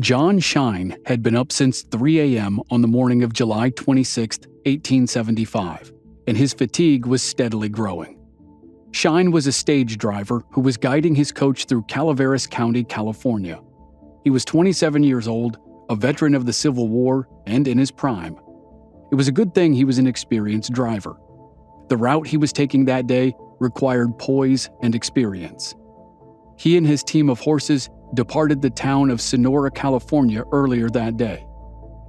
John Shine had been up since 3 a.m. on the morning of July 26, 1875, and his fatigue was steadily growing. Shine was a stage driver who was guiding his coach through Calaveras County, California. He was 27 years old, a veteran of the Civil War, and in his prime. It was a good thing he was an experienced driver. The route he was taking that day required poise and experience. He and his team of horses departed the town of Sonora, California earlier that day.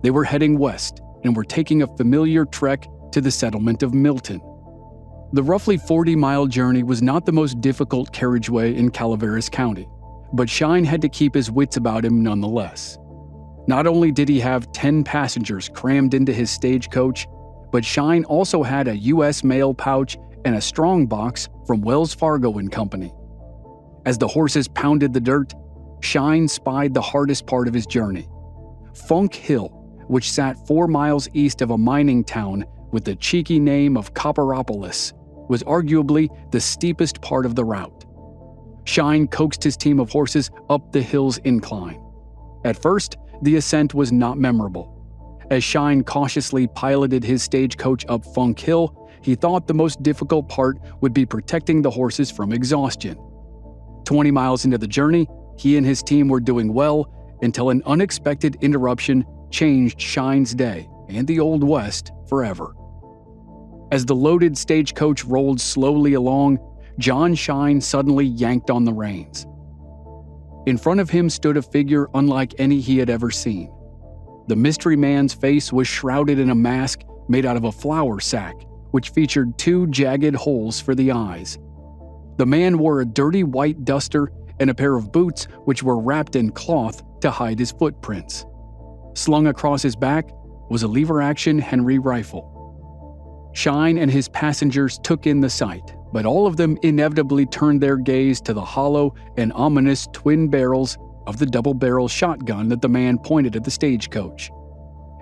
They were heading west and were taking a familiar trek to the settlement of Milton. The roughly 40-mile journey was not the most difficult carriageway in Calaveras County, but Shine had to keep his wits about him nonetheless. Not only did he have 10 passengers crammed into his stagecoach, but Shine also had a U.S. mail pouch and a strong box from Wells Fargo and Company. As the horses pounded the dirt, Shine spied the hardest part of his journey. Funk Hill, which sat 4 miles east of a mining town with the cheeky name of Copperopolis, was arguably the steepest part of the route. Shine coaxed his team of horses up the hill's incline. At first, the ascent was not memorable. As Shine cautiously piloted his stagecoach up Funk Hill, he thought the most difficult part would be protecting the horses from exhaustion. 20 miles into the journey, he and his team were doing well until an unexpected interruption changed Shine's day and the Old West forever. As the loaded stagecoach rolled slowly along, John Shine suddenly yanked on the reins. In front of him stood a figure unlike any he had ever seen. The mystery man's face was shrouded in a mask made out of a flour sack, which featured 2 jagged holes for the eyes. The man wore a dirty white duster and a pair of boots which were wrapped in cloth to hide his footprints. Slung across his back was a lever-action Henry rifle. Shine and his passengers took in the sight, but all of them inevitably turned their gaze to the hollow and ominous twin barrels of the double-barrel shotgun that the man pointed at the stagecoach.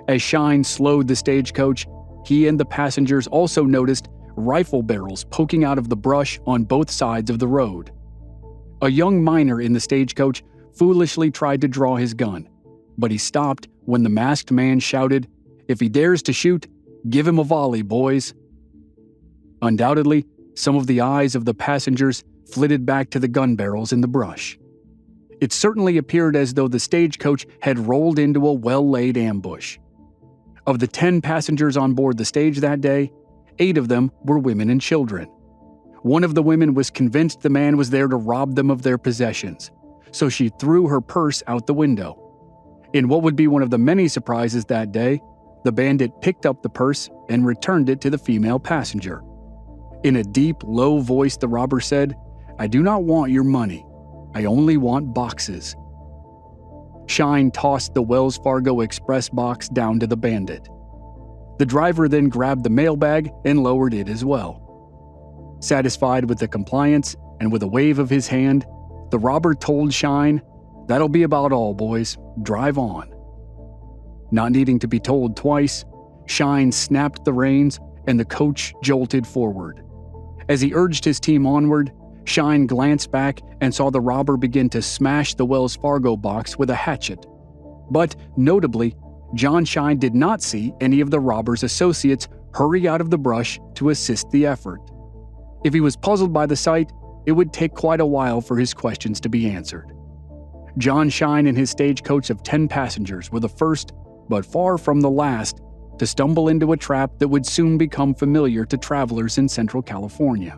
As Shine slowed the stagecoach, he and the passengers also noticed rifle barrels poking out of the brush on both sides of the road. A young miner in the stagecoach foolishly tried to draw his gun, but he stopped when the masked man shouted, "If he dares to shoot, give him a volley, boys." Undoubtedly, some of the eyes of the passengers flitted back to the gun barrels in the brush. It certainly appeared as though the stagecoach had rolled into a well-laid ambush. Of the 10 passengers on board the stage that day, 8 of them were women and children. One of the women was convinced the man was there to rob them of their possessions, so she threw her purse out the window. In what would be one of the many surprises that day, the bandit picked up the purse and returned it to the female passenger. In a deep, low voice, the robber said, "I do not want your money. I only want boxes." Shine tossed the Wells Fargo Express box down to the bandit. The driver then grabbed the mailbag and lowered it as well. Satisfied with the compliance and with a wave of his hand, the robber told Shine, "That'll be about all, boys. Drive on." Not needing to be told twice, Shine snapped the reins and the coach jolted forward. As he urged his team onward, Shine glanced back and saw the robber begin to smash the Wells Fargo box with a hatchet. But, notably, John Shine did not see any of the robber's associates hurry out of the brush to assist the effort. If he was puzzled by the sight, it would take quite a while for his questions to be answered. John Shine and his stagecoach of 10 passengers were the first, but far from the last, to stumble into a trap that would soon become familiar to travelers in Central California.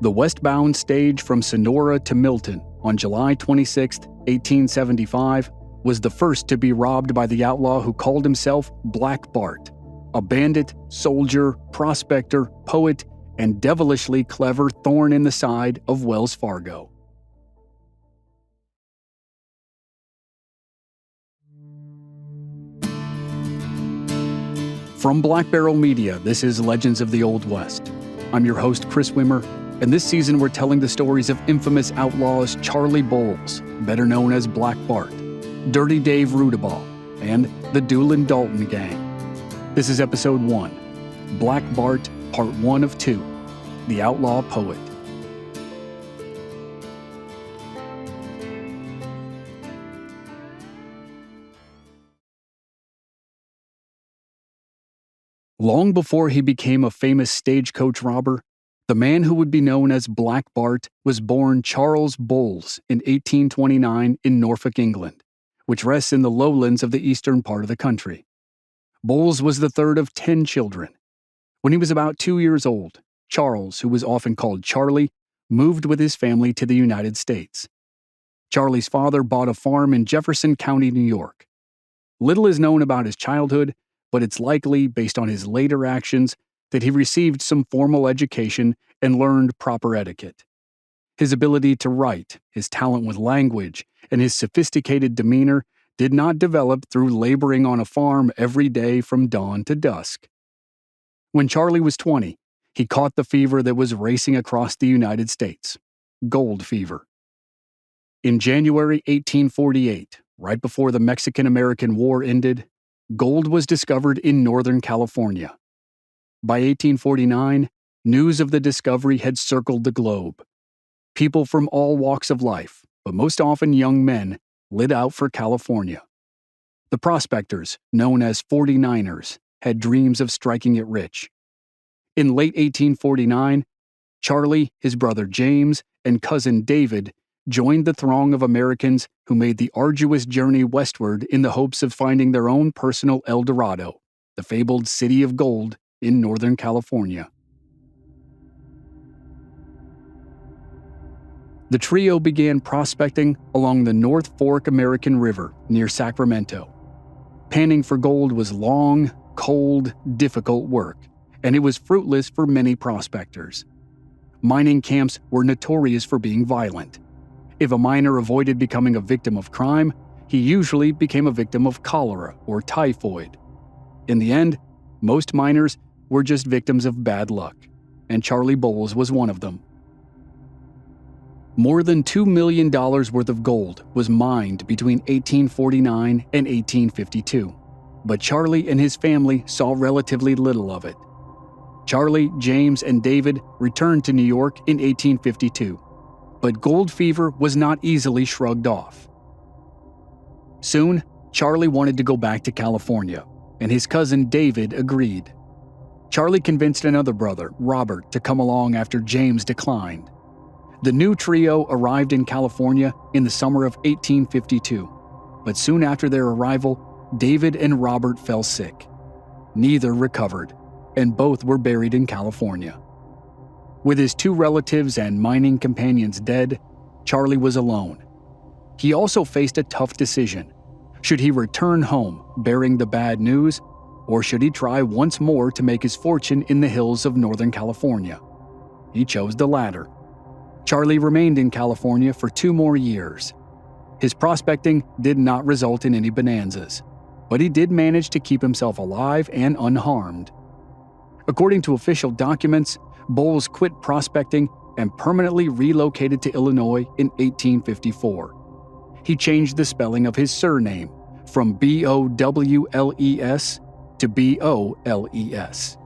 The westbound stage from Sonora to Milton on July 26, 1875, was the first to be robbed by the outlaw who called himself Black Bart, a bandit, soldier, prospector, poet, and devilishly clever thorn in the side of Wells Fargo. From Black Barrel Media, this is Legends of the Old West. I'm your host, Chris Wimmer, and this season we're telling the stories of infamous outlaws Charley Boles, better known as Black Bart, Dirty Dave Rudaball, and the Doolin Dalton Gang. This is Episode 1, Black Bart, Part 1 of 2, The Outlaw Poet. Long before he became a famous stagecoach robber, the man who would be known as Black Bart was born Charles Boles in 1829 in Norfolk, England, which rests in the lowlands of the eastern part of the country. Boles was the third of 10 children. When he was about 2 years old, Charles, who was often called Charley, moved with his family to the United States. Charley's father bought a farm in Jefferson County, New York. Little is known about his childhood, but it's likely, based on his later actions, that he received some formal education and learned proper etiquette. His ability to write, his talent with language, and his sophisticated demeanor did not develop through laboring on a farm every day from dawn to dusk. When Charley was 20, he caught the fever that was racing across the United States, gold fever. In January 1848, right before the Mexican-American War ended, gold was discovered in Northern California. By 1849, news of the discovery had circled the globe. People from all walks of life, but most often young men, lit out for California. The prospectors, known as 49ers, had dreams of striking it rich. In late 1849, Charley, his brother James, and cousin David joined the throng of Americans who made the arduous journey westward in the hopes of finding their own personal El Dorado, the fabled city of gold in Northern California. The trio began prospecting along the North Fork American River near Sacramento. Panning for gold was long, cold, difficult work, and it was fruitless for many prospectors. Mining camps were notorious for being violent. If a miner avoided becoming a victim of crime, he usually became a victim of cholera or typhoid. In the end, most miners were just victims of bad luck, and Charley Boles was one of them. More than $2 million worth of gold was mined between 1849 and 1852, but Charley and his family saw relatively little of it. Charley, James, and David returned to New York in 1852, but gold fever was not easily shrugged off. Soon, Charley wanted to go back to California, and his cousin David agreed. Charley convinced another brother, Robert, to come along after James declined. The new trio arrived in California in the summer of 1852, but soon after their arrival, David and Robert fell sick. Neither recovered, and both were buried in California. With his two relatives and mining companions dead, Charley was alone. He also faced a tough decision. Should he return home bearing the bad news, or should he try once more to make his fortune in the hills of Northern California? He chose the latter. Charley remained in California for 2 more years. His prospecting did not result in any bonanzas, but he did manage to keep himself alive and unharmed. According to official documents, Boles quit prospecting and permanently relocated to Illinois in 1854. He changed the spelling of his surname from Bowles to Boles.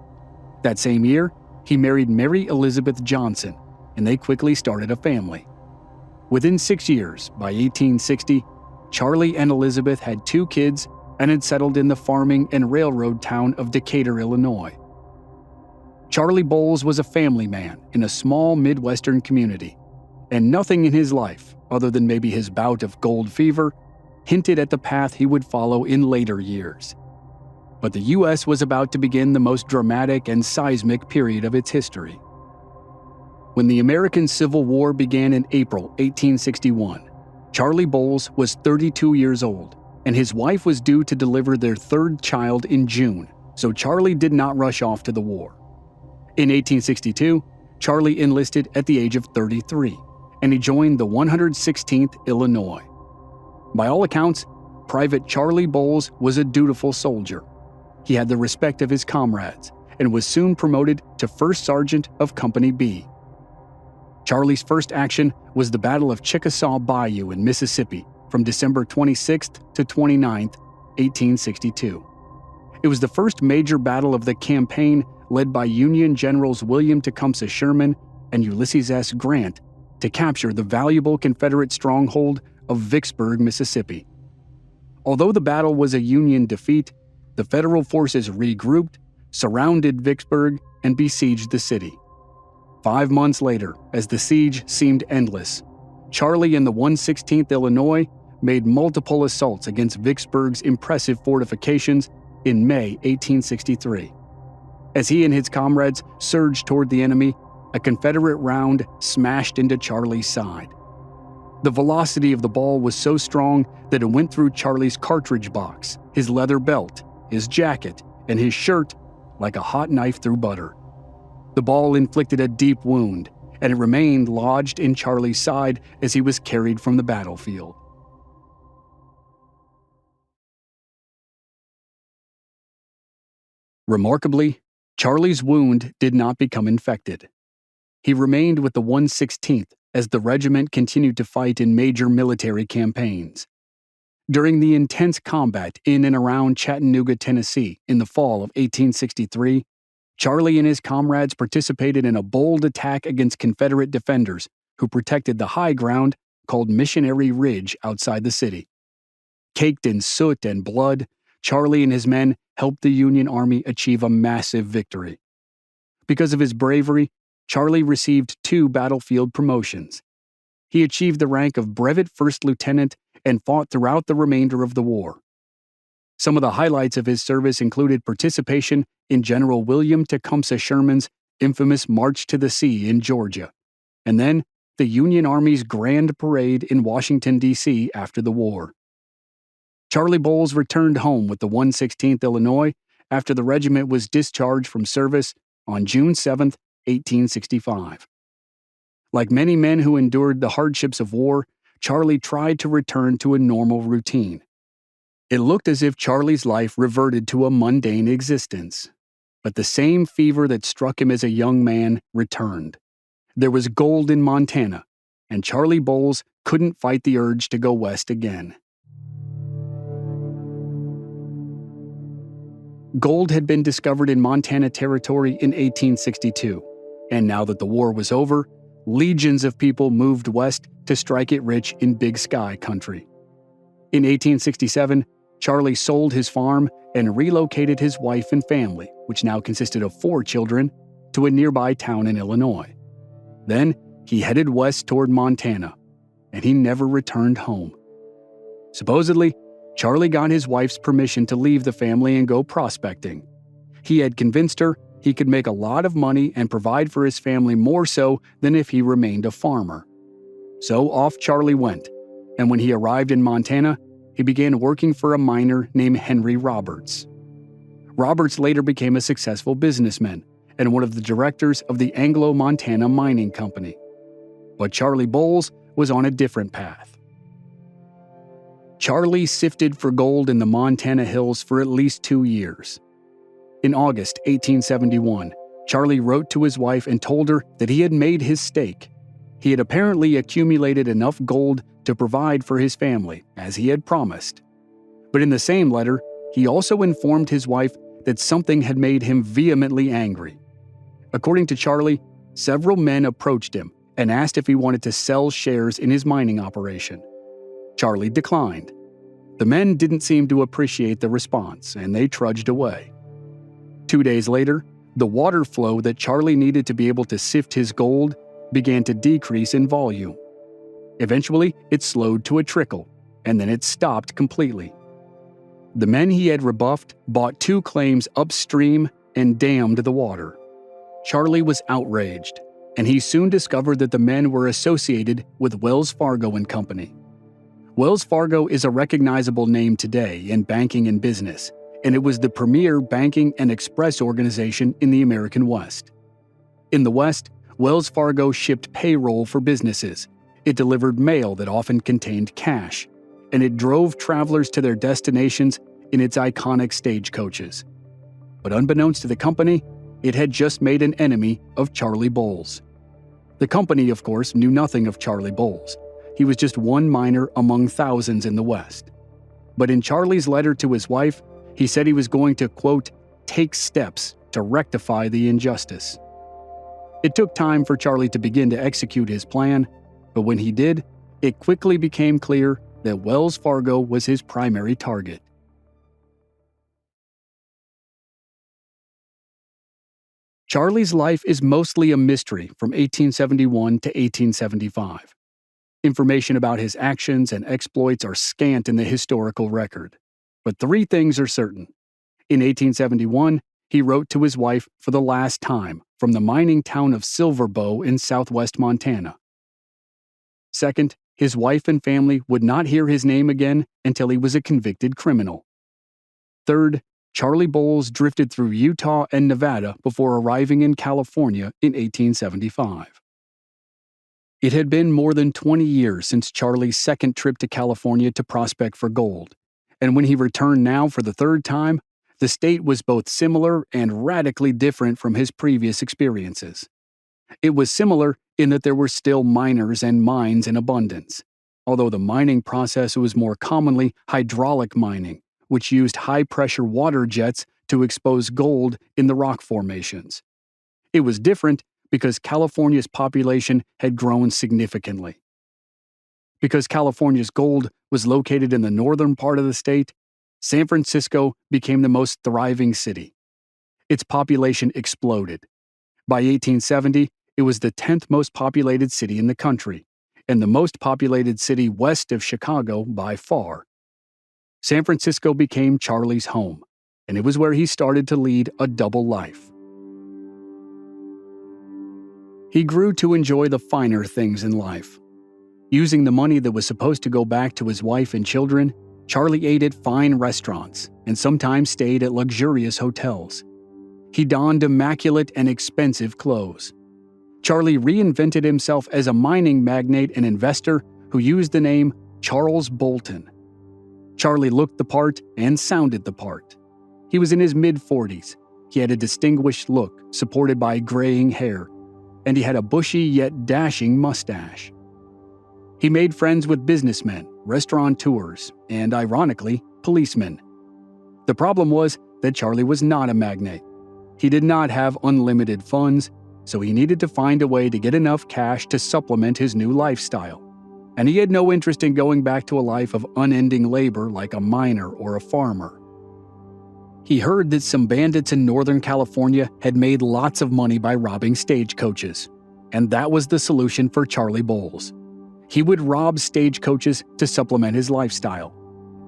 That same year, he married Mary Elizabeth Johnson, and they quickly started a family. Within 6 years, by 1860, Charley and Elizabeth had 2 kids and had settled in the farming and railroad town of Decatur, Illinois. Charley Boles was a family man in a small Midwestern community, and nothing in his life, other than maybe his bout of gold fever, hinted at the path he would follow in later years. But the U.S. was about to begin the most dramatic and seismic period of its history. When the American Civil War began in April 1861, Charley Boles was 32 years old, and his wife was due to deliver their 3rd child in June, so Charley did not rush off to the war. In 1862, Charley enlisted at the age of 33, and he joined the 116th Illinois. By all accounts, Private Charley Boles was a dutiful soldier. He had the respect of his comrades, and was soon promoted to First Sergeant of Company B. Charley's first action was the Battle of Chickasaw Bayou in Mississippi from December 26th to 29th, 1862. It was the first major battle of the campaign led by Union Generals William Tecumseh Sherman and Ulysses S. Grant to capture the valuable Confederate stronghold of Vicksburg, Mississippi. Although the battle was a Union defeat, the Federal forces regrouped, surrounded Vicksburg, and besieged the city. 5 months later, as the siege seemed endless, Charley and the 116th Illinois made multiple assaults against Vicksburg's impressive fortifications in May 1863. As he and his comrades surged toward the enemy, a Confederate round smashed into Charley's side. The velocity of the ball was so strong that it went through Charley's cartridge box, his leather belt, his jacket, and his shirt like a hot knife through butter. The ball inflicted a deep wound, and it remained lodged in Charley's side as he was carried from the battlefield. Remarkably, Charley's wound did not become infected. He remained with the 116th as the regiment continued to fight in major military campaigns. During the intense combat in and around Chattanooga, Tennessee, in the fall of 1863, Charley and his comrades participated in a bold attack against Confederate defenders who protected the high ground called Missionary Ridge outside the city. Caked in soot and blood, Charley and his men helped the Union Army achieve a massive victory. Because of his bravery, Charley received 2 battlefield promotions. He achieved the rank of brevet first lieutenant and fought throughout the remainder of the war. Some of the highlights of his service included participation in General William Tecumseh Sherman's infamous March to the Sea in Georgia, and then the Union Army's Grand Parade in Washington, D.C. after the war. Charley Boles returned home with the 116th Illinois after the regiment was discharged from service on June 7, 1865. Like many men who endured the hardships of war, Charley tried to return to a normal routine. It looked as if Charley's life reverted to a mundane existence. But the same fever that struck him as a young man returned. There was gold in Montana, and Charley Boles couldn't fight the urge to go west again. Gold had been discovered in Montana Territory in 1862, and now that the war was over, legions of people moved west to strike it rich in Big Sky country. In 1867, Charley sold his farm and relocated his wife and family, which now consisted of 4 children, to a nearby town in Illinois. Then he headed west toward Montana, and he never returned home. Supposedly, Charley got his wife's permission to leave the family and go prospecting. He had convinced her he could make a lot of money and provide for his family more so than if he remained a farmer. So off Charley went, and when he arrived in Montana, he began working for a miner named Henry Roberts. Roberts later became a successful businessman and one of the directors of the Anglo-Montana Mining Company. But Charley Boles was on a different path. Charley sifted for gold in the Montana hills for at least 2 years. In August 1871, Charley wrote to his wife and told her that he had made his stake. He had apparently accumulated enough gold to provide for his family, as he had promised. But in the same letter, he also informed his wife that something had made him vehemently angry. According to Charley, several men approached him and asked if he wanted to sell shares in his mining operation. Charley declined. The men didn't seem to appreciate the response, and they trudged away. 2 days later, the water flow that Charley needed to be able to sift his gold began to decrease in volume. Eventually, it slowed to a trickle, and then it stopped completely. The men he had rebuffed bought 2 claims upstream and dammed the water. Charley was outraged, and he soon discovered that the men were associated with Wells Fargo and Company. Wells Fargo is a recognizable name today in banking and business, and it was the premier banking and express organization in the American West. In the West, Wells Fargo shipped payroll for businesses. It delivered mail that often contained cash, and it drove travelers to their destinations in its iconic stagecoaches. But unbeknownst to the company, it had just made an enemy of Charley Boles. The company, of course, knew nothing of Charley Boles. He was just one miner among thousands in the West. But in Charley's letter to his wife, he said he was going to, quote, take steps to rectify the injustice. It took time for Charley to begin to execute his plan, but when he did, it quickly became clear that Wells Fargo was his primary target. Charley's life is mostly a mystery from 1871 to 1875. Information about his actions and exploits are scant in the historical record. But three things are certain. In 1871, he wrote to his wife for the last time from the mining town of Silver Bow in southwest Montana. Second, his wife and family would not hear his name again until he was a convicted criminal. Third, Charley Boles drifted through Utah and Nevada before arriving in California in 1875. It had been more than 20 years since Charley's second trip to California to prospect for gold, and when he returned now for the third time, the state was both similar and radically different from his previous experiences. It was similar in that there were still miners and mines in abundance, although the mining process was more commonly hydraulic mining, which used high-pressure water jets to expose gold in the rock formations. It was different because California's population had grown significantly. Because California's gold was located in the northern part of the state, San Francisco became the most thriving city. Its population exploded. By 1870, it was the 10th most populated city in the country, and the most populated city west of Chicago by far. San Francisco became Charley's home, and it was where he started to lead a double life. He grew to enjoy the finer things in life. Using the money that was supposed to go back to his wife and children, Charley ate at fine restaurants and sometimes stayed at luxurious hotels. He donned immaculate and expensive clothes. Charley reinvented himself as a mining magnate and investor who used the name Charles Bolton. Charley looked the part and sounded the part. He was in his mid-40s. He had a distinguished look supported by graying hair, and he had a bushy yet dashing mustache. He made friends with businessmen, restaurateurs, and, ironically, policemen. The problem was that Charley was not a magnate. He did not have unlimited funds, so he needed to find a way to get enough cash to supplement his new lifestyle. And he had no interest in going back to a life of unending labor like a miner or a farmer. He heard that some bandits in Northern California had made lots of money by robbing stagecoaches, and that was the solution for Charley Boles. He would rob stagecoaches to supplement his lifestyle,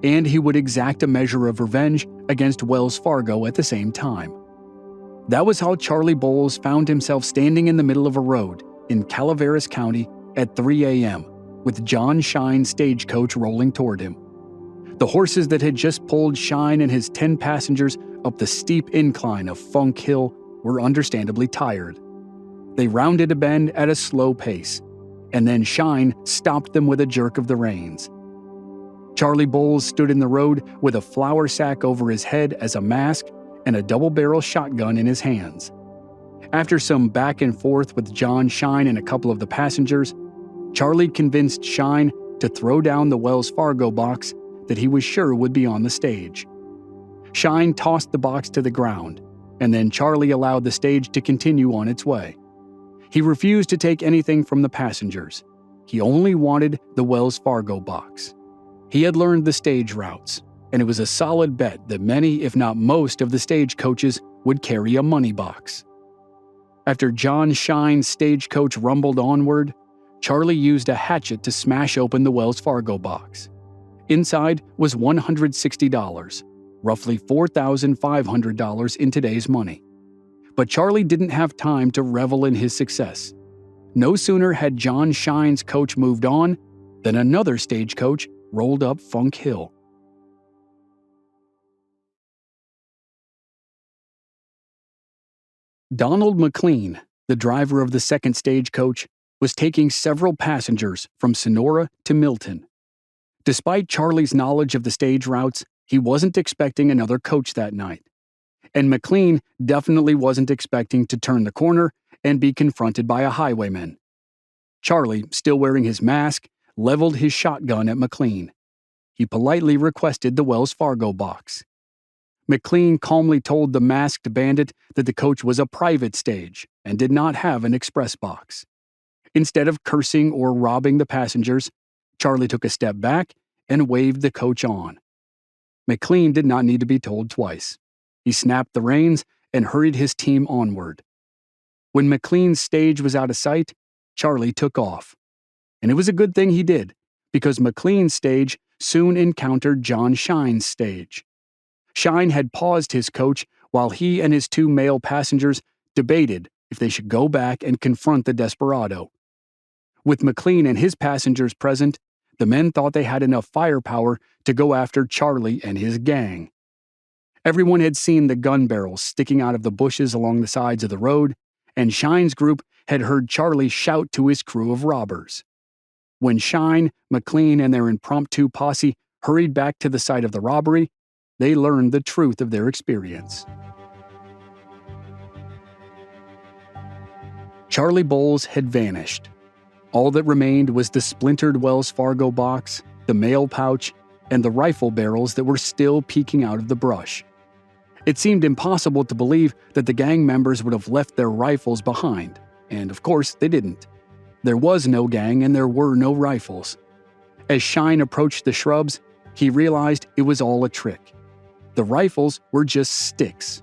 and he would exact a measure of revenge against Wells Fargo at the same time. That was how Charley Boles found himself standing in the middle of a road in Calaveras County at 3 a.m., with John Shine's stagecoach rolling toward him. The horses that had just pulled Shine and his 10 passengers up the steep incline of Funk Hill were understandably tired. They rounded a bend at a slow pace, and then Shine stopped them with a jerk of the reins. Charley Boles stood in the road with a flour sack over his head as a mask and a double-barrel shotgun in his hands. After some back and forth with John Shine and a couple of the passengers, Charley convinced Shine to throw down the Wells Fargo box that he was sure would be on the stage. Shine tossed the box to the ground, and then Charley allowed the stage to continue on its way. He refused to take anything from the passengers. He only wanted the Wells Fargo box. He had learned the stage routes, and it was a solid bet that many, if not most, of the stagecoaches would carry a money box. After John Shine's stagecoach rumbled onward, Charley used a hatchet to smash open the Wells Fargo box. Inside was $160, roughly $4,500 in today's money. But Charley didn't have time to revel in his success. No sooner had John Shine's coach moved on than another stagecoach rolled up Funk Hill. Donald McLean, the driver of the second stagecoach, was taking several passengers from Sonora to Milton. Despite Charley's knowledge of the stage routes, he wasn't expecting another coach that night. And McLean definitely wasn't expecting to turn the corner and be confronted by a highwayman. Charley, still wearing his mask, leveled his shotgun at McLean. He politely requested the Wells Fargo box. McLean calmly told the masked bandit that the coach was a private stage and did not have an express box. Instead of cursing or robbing the passengers, Charley took a step back and waved the coach on. McLean did not need to be told twice. He snapped the reins and hurried his team onward. When McLean's stage was out of sight, Charley took off. And it was a good thing he did, because McLean's stage soon encountered John Shine's stage. Shine had paused his coach while he and his two male passengers debated if they should go back and confront the desperado. With McLean and his passengers present, the men thought they had enough firepower to go after Charley and his gang. Everyone had seen the gun barrels sticking out of the bushes along the sides of the road, and Shine's group had heard Charley shout to his crew of robbers. When Shine, McLean, and their impromptu posse hurried back to the site of the robbery, they learned the truth of their experience. Charley Boles had vanished. All that remained was the splintered Wells Fargo box, the mail pouch, and the rifle barrels that were still peeking out of the brush. It seemed impossible to believe that the gang members would have left their rifles behind, and of course they didn't. There was no gang and there were no rifles. As Shine approached the shrubs, he realized it was all a trick. The rifles were just sticks.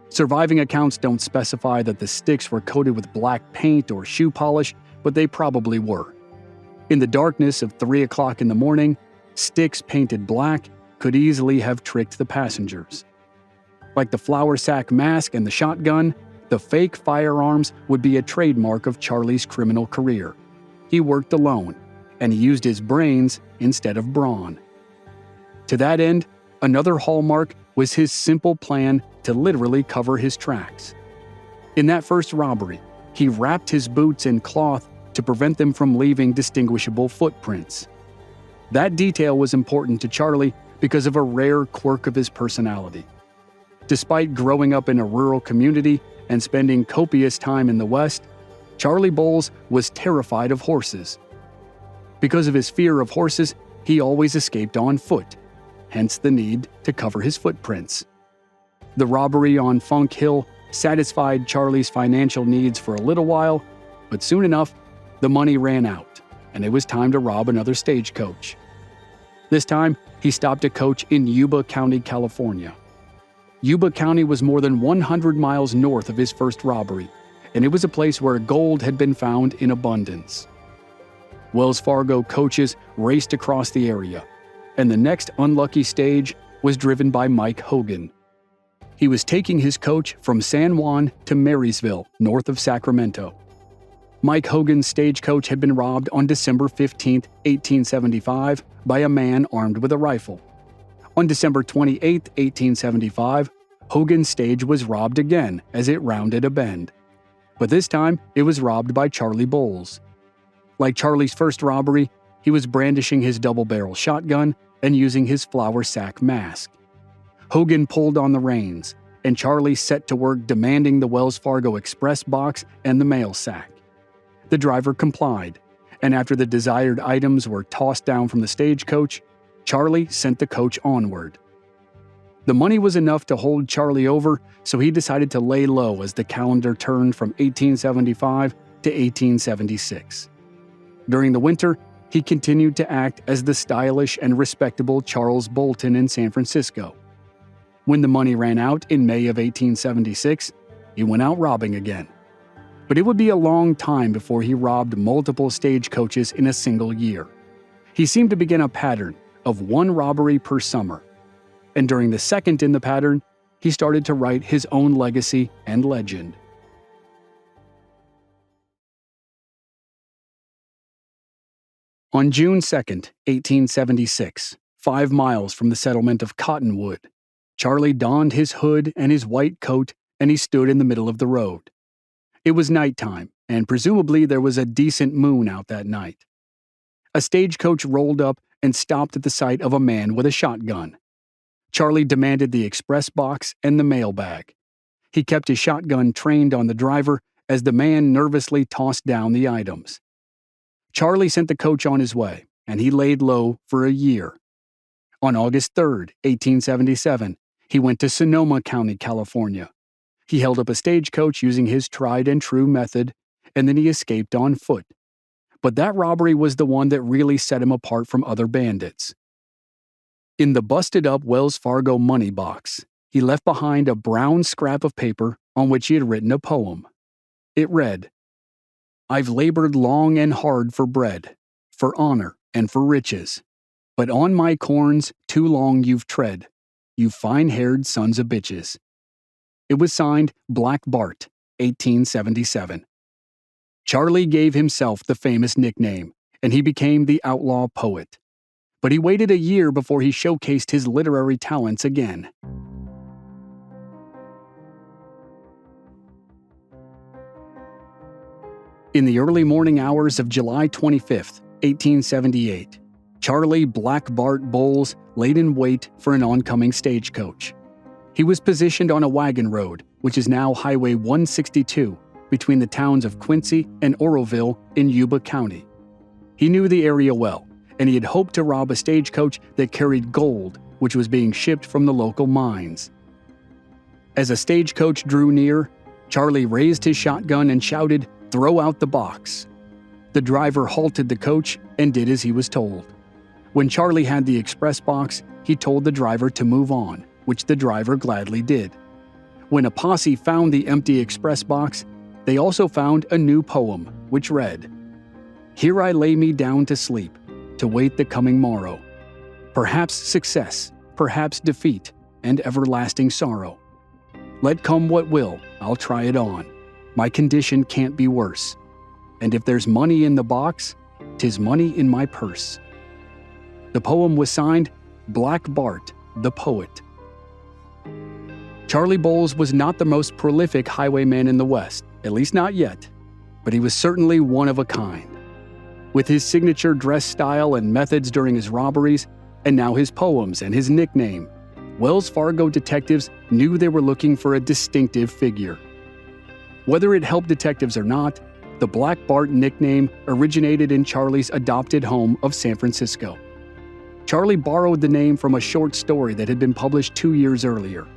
Surviving accounts don't specify that the sticks were coated with black paint or shoe polish, but they probably were. In the darkness of 3 o'clock in the morning, sticks painted black could easily have tricked the passengers. Like the flour sack mask and the shotgun, the fake firearms would be a trademark of Charley's criminal career. He worked alone, and he used his brains instead of brawn. To that end, another hallmark was his simple plan to literally cover his tracks. In that first robbery, he wrapped his boots in cloth to prevent them from leaving distinguishable footprints. That detail was important to Charley because of a rare quirk of his personality. Despite growing up in a rural community and spending copious time in the West, Charley Boles was terrified of horses. Because of his fear of horses, he always escaped on foot, hence the need to cover his footprints. The robbery on Funk Hill satisfied Charley's financial needs for a little while, but soon enough, the money ran out, and it was time to rob another stagecoach. This time, he stopped a coach in Yuba County, California. Yuba County was more than 100 miles north of his first robbery, and it was a place where gold had been found in abundance. Wells Fargo coaches raced across the area, and the next unlucky stage was driven by Mike Hogan. He was taking his coach from San Juan to Marysville, north of Sacramento. Mike Hogan's stagecoach had been robbed on December 15, 1875, by a man armed with a rifle. On December 28, 1875, Hogan's stage was robbed again as it rounded a bend. But this time, it was robbed by Charley Boles. Like Charley's first robbery, he was brandishing his double-barrel shotgun and using his flour sack mask. Hogan pulled on the reins, and Charley set to work demanding the Wells Fargo Express box and the mail sack. The driver complied, and after the desired items were tossed down from the stagecoach, Charley sent the coach onward. The money was enough to hold Charley over, so he decided to lay low as the calendar turned from 1875 to 1876. During the winter, he continued to act as the stylish and respectable Charles Bolton in San Francisco. When the money ran out in May of 1876, he went out robbing again. But it would be a long time before he robbed multiple stagecoaches in a single year. He seemed to begin a pattern of one robbery per summer. And during the second in the pattern, he started to write his own legacy and legend. On June 2, 1876, 5 miles from the settlement of Cottonwood, Charley donned his hood and his white coat, and he stood in the middle of the road. It was nighttime, and presumably there was a decent moon out that night. A stagecoach rolled up and stopped at the sight of a man with a shotgun. Charley demanded the express box and the mail bag. He kept his shotgun trained on the driver as the man nervously tossed down the items. Charley sent the coach on his way, and he laid low for a year. On August 3, 1877, he went to Sonoma County, California. He held up a stagecoach using his tried-and-true method, and then he escaped on foot. But that robbery was the one that really set him apart from other bandits. In the busted-up Wells Fargo money box, he left behind a brown scrap of paper on which he had written a poem. It read, "I've labored long and hard for bread, for honor and for riches, but on my corns too long you've tread, you fine-haired sons of bitches." It was signed Black Bart, 1877. Charley gave himself the famous nickname, and he became the outlaw poet. But he waited a year before he showcased his literary talents again. In the early morning hours of July 25, 1878, Charley "Black Bart" Boles laid in wait for an oncoming stagecoach. He was positioned on a wagon road, which is now Highway 162, between the towns of Quincy and Oroville in Yuba County. He knew the area well, and he had hoped to rob a stagecoach that carried gold, which was being shipped from the local mines. As a stagecoach drew near, Charley raised his shotgun and shouted, "Throw out the box." The driver halted the coach and did as he was told. When Charley had the express box, he told the driver to move on, which the driver gladly did. When a posse found the empty express box, they also found a new poem, which read, "Here I lay me down to sleep, to wait the coming morrow. Perhaps success, perhaps defeat, and everlasting sorrow. Let come what will, I'll try it on. My condition can't be worse. And if there's money in the box, 'tis money in my purse." The poem was signed Black Bart, the Poet. Charley Boles was not the most prolific highwayman in the West, at least not yet, but he was certainly one of a kind. With his signature dress style and methods during his robberies, and now his poems and his nickname, Wells Fargo detectives knew they were looking for a distinctive figure. Whether it helped detectives or not, the Black Bart nickname originated in Charley's adopted home of San Francisco. Charley borrowed the name from a short story that had been published 2 years earlier.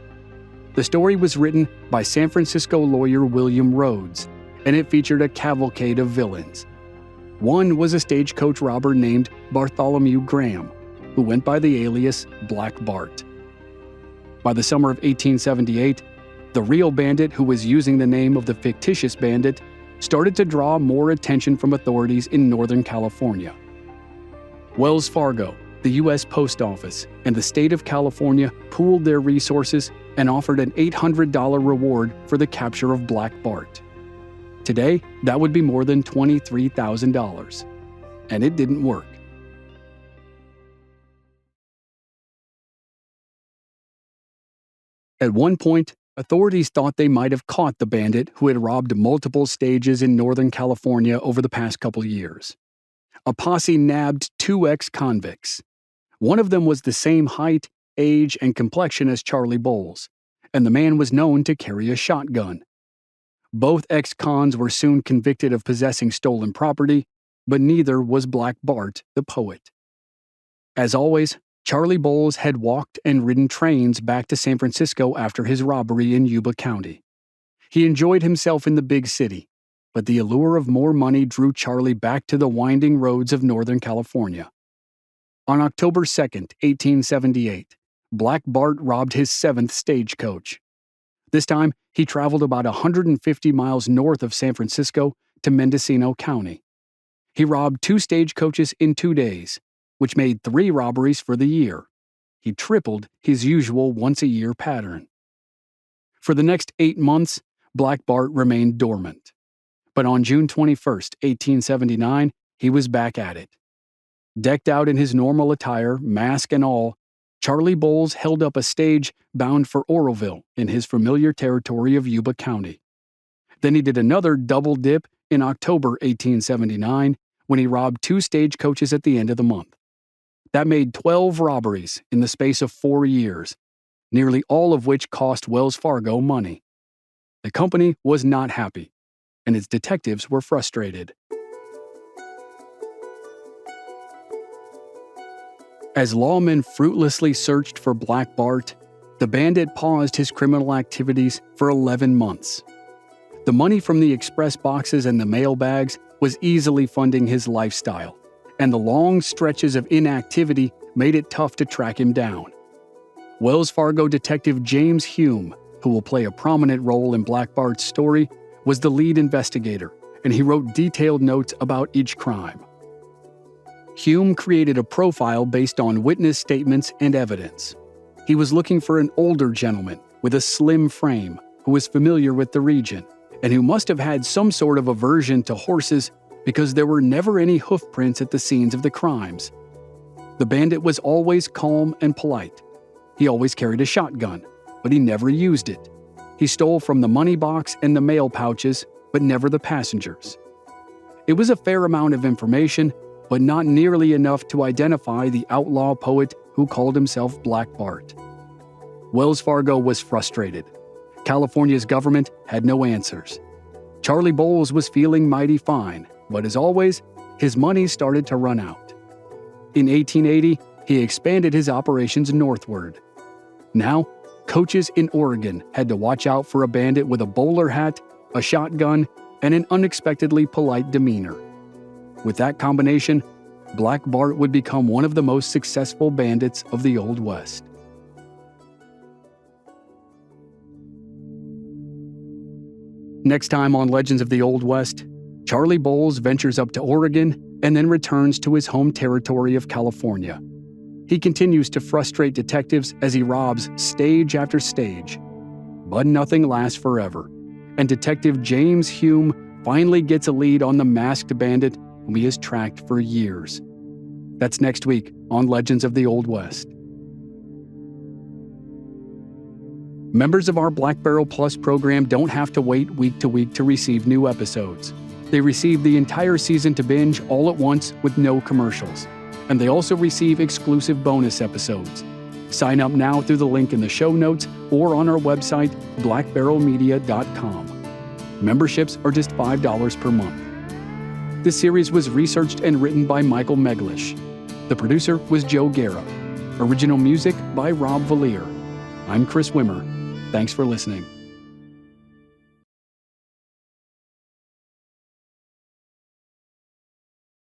The story was written by San Francisco lawyer William Rhodes, and it featured a cavalcade of villains. One was a stagecoach robber named Bartholomew Graham, who went by the alias Black Bart. By the summer of 1878, the real bandit who was using the name of the fictitious bandit started to draw more attention from authorities in Northern California. Wells Fargo, the U.S. Post Office, and the state of California pooled their resources and offered an $800 reward for the capture of Black Bart. Today, that would be more than $23,000. And it didn't work. At one point, authorities thought they might have caught the bandit who had robbed multiple stages in Northern California over the past couple years. A posse nabbed 2 ex-convicts. One of them was the same height, age, and complexion as Charley Boles, and the man was known to carry a shotgun. Both ex-cons were soon convicted of possessing stolen property, but neither was Black Bart, the poet. As always, Charley Boles had walked and ridden trains back to San Francisco after his robbery in Yuba County. He enjoyed himself in the big city, but the allure of more money drew Charley back to the winding roads of Northern California. On October 2, 1878, Black Bart robbed his 7th stagecoach. This time, he traveled about 150 miles north of San Francisco to Mendocino County. He robbed 2 stagecoaches in 2 days, which made 3 robberies for the year. He tripled his usual once-a-year pattern. For the next 8 months, Black Bart remained dormant. But on June 21, 1879, he was back at it. Decked out in his normal attire, mask and all, Charley Boles held up a stage bound for Oroville in his familiar territory of Yuba County. Then he did another double dip in October 1879 when he robbed 2 stagecoaches at the end of the month. That made 12 robberies in the space of 4 years, nearly all of which cost Wells Fargo money. The company was not happy, and its detectives were frustrated. As lawmen fruitlessly searched for Black Bart, the bandit paused his criminal activities for 11 months. The money from the express boxes and the mail bags was easily funding his lifestyle, and the long stretches of inactivity made it tough to track him down. Wells Fargo detective James Hume, who will play a prominent role in Black Bart's story, was the lead investigator, and he wrote detailed notes about each crime. Hume created a profile based on witness statements and evidence. He was looking for an older gentleman with a slim frame who was familiar with the region and who must have had some sort of aversion to horses because there were never any hoof prints at the scenes of the crimes. The bandit was always calm and polite. He always carried a shotgun, but he never used it. He stole from the money box and the mail pouches, but never the passengers. It was a fair amount of information, but not nearly enough to identify the outlaw poet who called himself Black Bart. Wells Fargo was frustrated. California's government had no answers. Charley Boles was feeling mighty fine, but as always, his money started to run out. In 1880, he expanded his operations northward. Now, coaches in Oregon had to watch out for a bandit with a bowler hat, a shotgun, and an unexpectedly polite demeanor. With that combination, Black Bart would become one of the most successful bandits of the Old West. Next time on Legends of the Old West, Charley Boles ventures up to Oregon and then returns to his home territory of California. He continues to frustrate detectives as he robs stage after stage. But nothing lasts forever, and Detective James Hume finally gets a lead on the masked bandit whom he has tracked for years. That's next week on Legends of the Old West. Members of our Black Barrel Plus program don't have to wait week to week to receive new episodes. They receive the entire season to binge all at once with no commercials. And they also receive exclusive bonus episodes. Sign up now through the link in the show notes or on our website, blackbarrelmedia.com. Memberships are just $5 per month. This series was researched and written by Michael Meglish. The producer was Joe Guerra. Original music by Rob Valier. I'm Chris Wimmer. Thanks for listening.